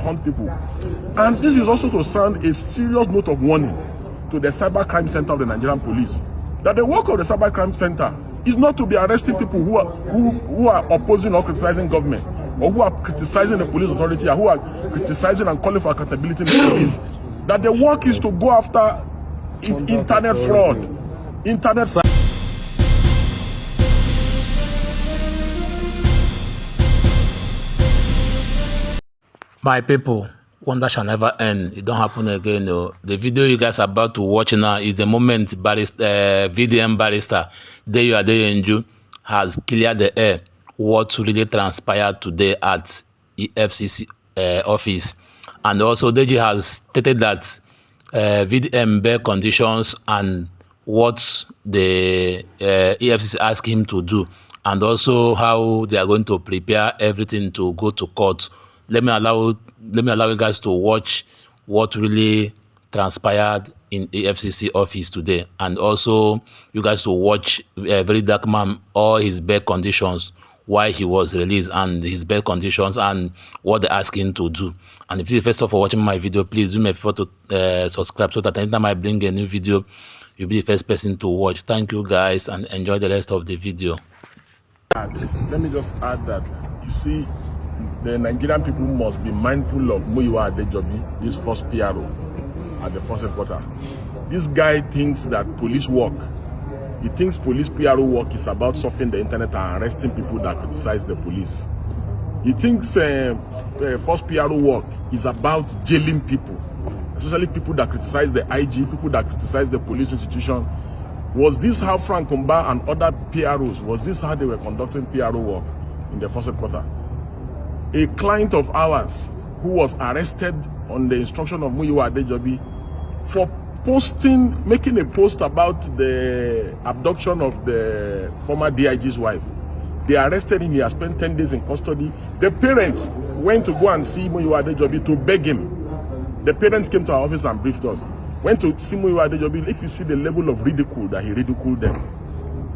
hunt people. And this is also to sound a serious note of warning to the Cybercrime Center of the Nigerian Police, that the work of the Cybercrime Center is not to be arresting people who are opposing or criticizing government, or who are criticizing the police authority, or who are criticizing and calling for accountability in the police. That the work is to go after internet fraud, internet. My people, wonder shall never end. It don't happen again. No. The video you guys are about to watch now is the moment VDM barrister ADEYANJU has cleared the air what really transpired today at EFCC office. And also DEJI has stated that VDM bail conditions and what the EFCC asked him to do, and also how they are going to prepare everything to go to court. Let me allow you guys to watch what really transpired in EFCC office today, and also you guys to watch Very Dark Man, all his bail conditions, why he was released, and his bail conditions, and what they ask him to do. And if this is the first time for watching my video, please do me a favor to subscribe, so that anytime I bring a new video, you'll be the first person to watch. Thank you guys, and enjoy the rest of the video. Let me just add that, you see, the Nigerian people must be mindful of Muyiwa Adejobi, this first PRO at the first headquarters. This guy thinks that police work, he thinks police PRO work is about surfing the internet and arresting people that criticize the police. He thinks first PRO work is about jailing people, especially people that criticize the IG, people that criticize the police institution. Was this how Frank Kumba and other PROs, was this how they were conducting PRO work in the first headquarters? A client of ours who was arrested on the instruction of Muyiwa Adejobi for making a post about the abduction of the former DIG's wife. They arrested him. He has spent 10 days in custody. The parents went to go and see Muyiwa Adejobi to beg him. The parents came to our office and briefed us. Went to see Muyiwa Adejobi. If you see the level of ridicule that he ridiculed them,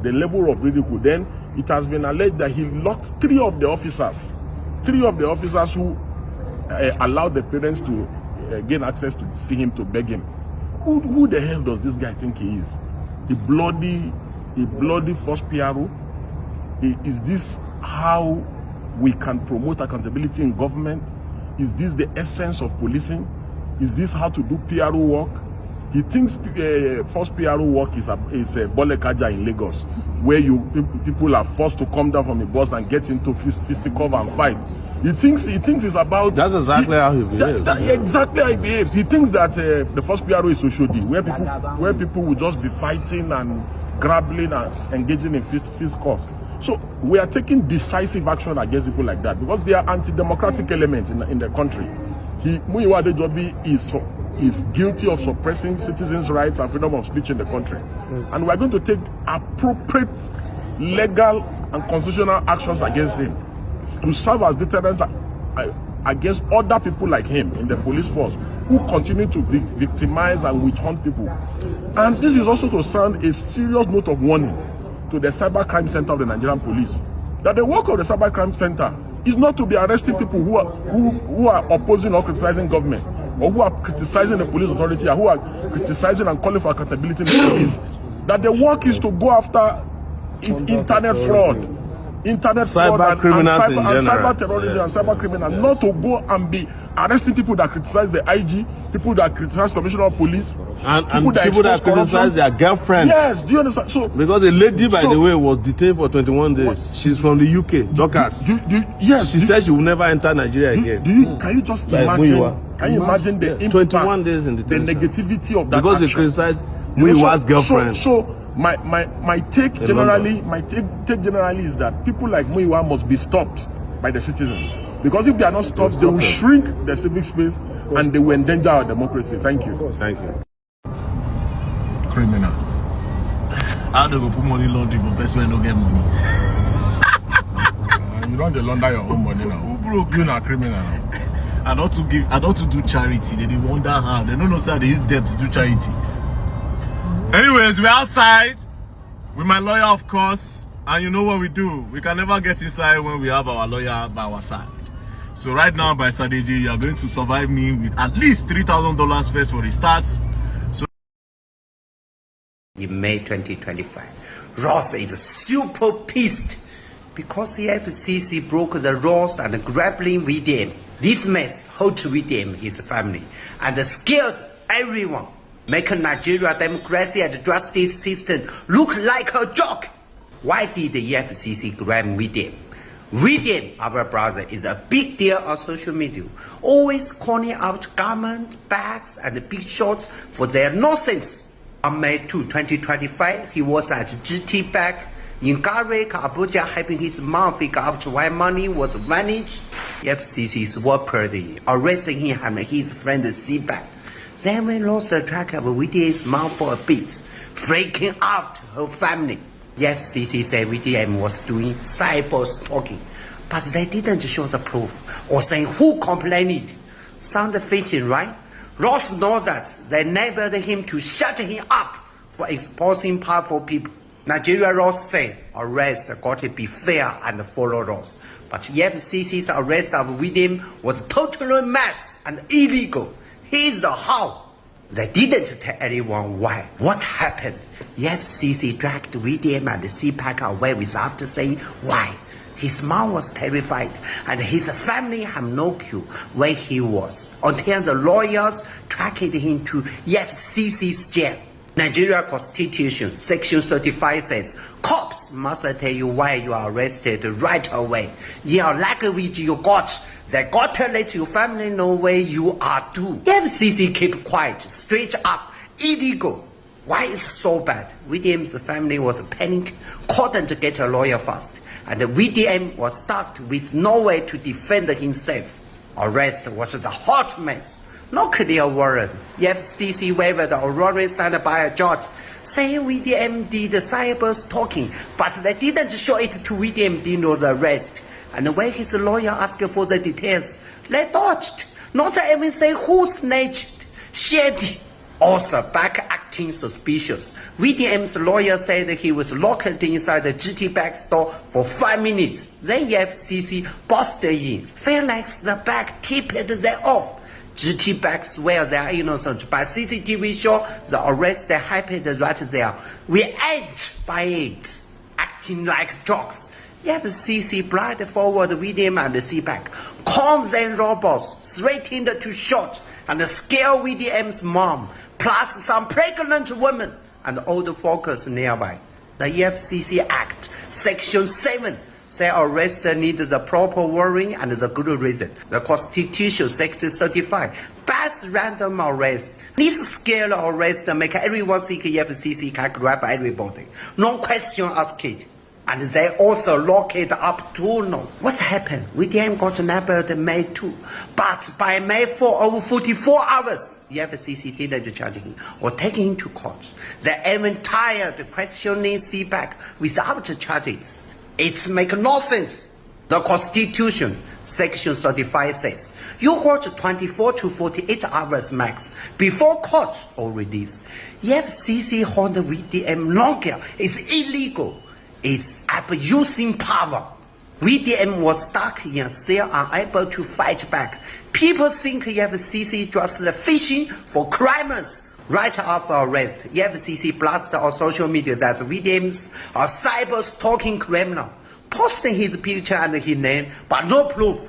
the level of ridicule, then it has been alleged that he locked three of the officers who allowed the parents to gain access to see him, to beg him. Who the hell does this guy think he is? A bloody first PRO? Is this how we can promote accountability in government? Is this the essence of policing? Is this how to do PRO work? He thinks first PRO work is Bolekaja in Lagos, where people are forced to come down from a bus and get into fisticuffs and fight. He thinks it's about. That's exactly how he behaves. Exactly how he behaves. He thinks that the first PRO is Oshodi, where people will just be fighting and grappling and engaging in fisticuffs. So we are taking decisive action against people like that, because they are anti-democratic elements in the country. Muyiwa Adejobi is guilty of suppressing citizens' rights and freedom of speech in the country. Yes. And we are going to take appropriate legal and constitutional actions against him to serve as deterrence against other people like him in the police force who continue to victimize and witch hunt people. And this is also to sound a serious note of warning to the Cybercrime Center of the Nigerian Police, that the work of the Cybercrime Center is not to be arresting people who are opposing or criticizing government, or who are criticizing the police authority, or who are criticizing and calling for accountability in the police. That the work is to go after internet fraud, cyber terrorism, and cyber criminals, not to go and be arresting people that criticize the IG, people that criticize Commissioner of Police, and people that criticize their girlfriend. Yes, do you understand? So because a lady, by the way, was detained for 21 days. What? She's from the UK, Dorcas. Yes. She said she will never enter Nigeria again. Can you just imagine? Can you imagine the impact, 21 days in the negativity of that? Because they criticize Muyiwa's girlfriend. So my take generally is that people like Muyiwa must be stopped by the citizens. Because if they are not stopped, they will shrink the civic space and they will endanger our democracy. Thank you. Thank you. Criminal. How do you put money laundry for best when no get money? You don't launder your own money now. Who broke? You're not criminal now. I don't to do charity. They wonder how. They don't know how they use debt to do charity. Anyways, we're outside with my lawyer, of course. And you know what we do. We can never get inside when we have our lawyer by our side. So right now, by DEJI, you are going to survive me with at least $3,000 first for the starts. So in May 2025, Ross is super pissed because the EFCC broke the rules and grabbing VDM. This mess hurt VDM, his family, and scared everyone, making Nigeria democracy and justice system look like a joke. Why did the EFCC grab VDM? VDM, our brother, is a big deal on social media, always calling out government, banks, and big shots for their nonsense. On May 2, 2025, he was at GT Bank in Garrick, Abuja, helping his mom figure out why money was vanished. EFCC swapped arresting him and his friend C-Bank. Then we lost the track of VDM's mom for a bit, freaking out her family. The EFCC said VDM was doing cyber stalking, but they didn't show the proof or say who complained. Sound fishy, right? Ross knows that they enabled him to shut him up for exposing powerful people. Nigeria Ross said arrest got to be fair and follow laws. But the EFCC's arrest of VDM was totally mess and illegal. Here's the how. They didn't tell anyone why. What happened? The EFCC dragged VDM and C-Pack away without saying why. His mom was terrified, and his family had no clue where he was until the lawyers tracked him to EFCC's jail. Nigeria Constitution, Section 35 says, cops must tell you why you are arrested right away. In your language you got, they got to let your family know where you are too. EFCC keep quiet, straight up, illegal. Why is so bad? VDM's family was panicked, couldn't get a lawyer fast, and VDM was stuck with no way to defend himself. Arrest was a hot mess. No clear warrant. EFCC waived the warrant signed by a judge, saying VDM did cyber stalking, but they didn't show it to VDM during the arrest. And when his lawyer asked for the details, they dodged. Not even say who snitched, shady. Also, back acting suspicious. VDM's lawyer said that he was locked inside the GT Bank store for 5 minutes. Then EFCC busted in. Felt like the bank tipped them off. GT Bank swear they are innocent, but CCTV show the arrest happened right there. We ain't by it, acting like jokes. EFCC blind forward VDM and the C-Bank, cons and robots, threatened to shoot and scare VDM's mom, plus some pregnant women and old folks nearby. The EFCC Act, Section 7, say arrest needs the proper warrant and the good reason. The Constitution, Section 35, bans random arrest. This scale arrest make everyone think EFCC can grab everybody. No question asked. And they also lock it up too long. What happened? VDM got nabbed May 2, but by May 4, over 44 hours, the EFCC didn't charge him or take him to court. They even tired questioning C-Bank without charges. It's make no sense. The Constitution, Section 35 says, you got 24 to 48 hours max before court or release. EFCC hold VDM longer. It's illegal. It's abusing power. VDM was stuck in a cell, unable to fight back. People think EFCC just fishing for criminals. Right after arrest, EFCC blasted on social media that VDM's a cyber stalking criminal, posting his picture and his name, but no proof.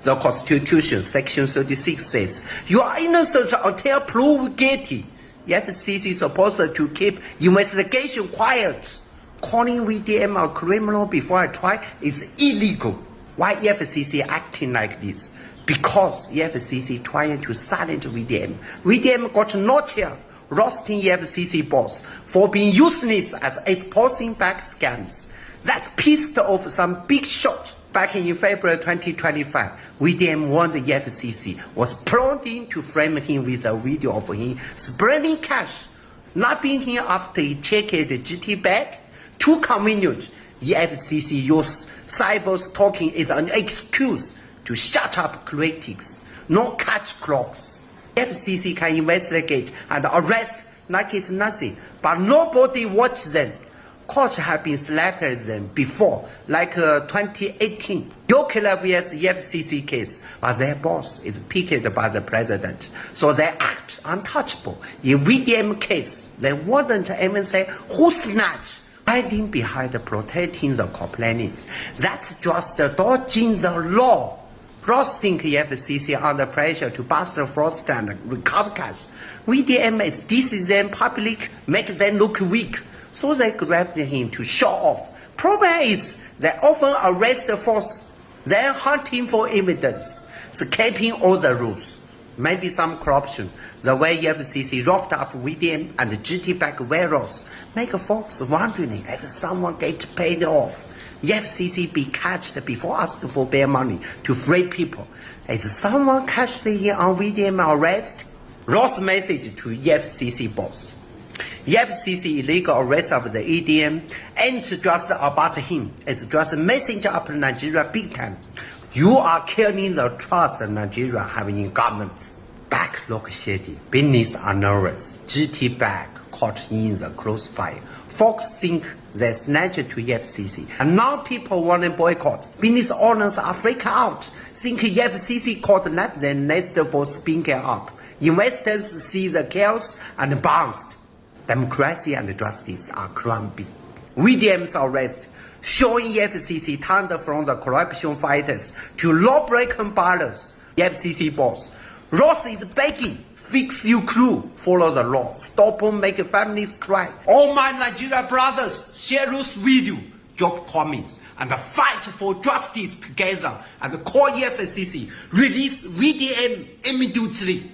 The Constitution, Section 36 says, you are innocent until proved guilty. EFCC is supposed to keep investigation quiet. Calling VDM a criminal before a trial is illegal. Why EFCC acting like this? Because EFCC trying to silence VDM. VDM got no chair, roasting EFCC boss for being useless as exposing bank scams. That's pissed off some big shot. Back in February 2025, VDM warned the EFCC was plotting to frame him with a video of him spreading cash, not being here after he checked the GT bag. Too convenient. The EFCC used cyber stalking as an excuse to shut up critics. No catch clocks. EFCC can investigate and arrest like it's nothing, but nobody watches them. Courts have been slapped them before, like 2018. Nuclear vs. EFCC case, but their boss is picked by the president, so they act untouchable. In VDM case, they wouldn't even say who snatched, hiding behind protecting the complainants. That's just dodging the law. Ross think EFCC under pressure to bust the fraud and recover cash. VDM is this them public, make them look weak. So they grabbed him to show off. Problem is, they often arrest the force, then hunting for evidence, escaping all the rules. Maybe some corruption. The way EFCC roughed up VDM and GT back warehouse make folks wondering if someone gets paid off. EFCC be catched before asking for bail money to free people. Is someone cashed in on VDM arrest? Ross message to EFCC boss. EFCC illegal arrest of the EDM ain't just about him. It's just a messenger of Nigeria big time. You are killing the trust Nigeria having in government. Back look shady. Business are nervous. GT back caught in the crossfire. Folks think they snatched to EFCC. And now people want to boycott. Business owners are freaking out. Think EFCC caught them next for speaking up. Investors see the chaos and bounced. Democracy and justice are crumbling. VDM's arrest, showing EFCC turned from the corruption fighters to law-breaking ballers. EFCC boss, Ross is begging, fix your crew, follow the law, stop making families cry. All my Nigeria brothers, share this video, drop comments, and fight for justice together, and call EFCC, release VDM immediately.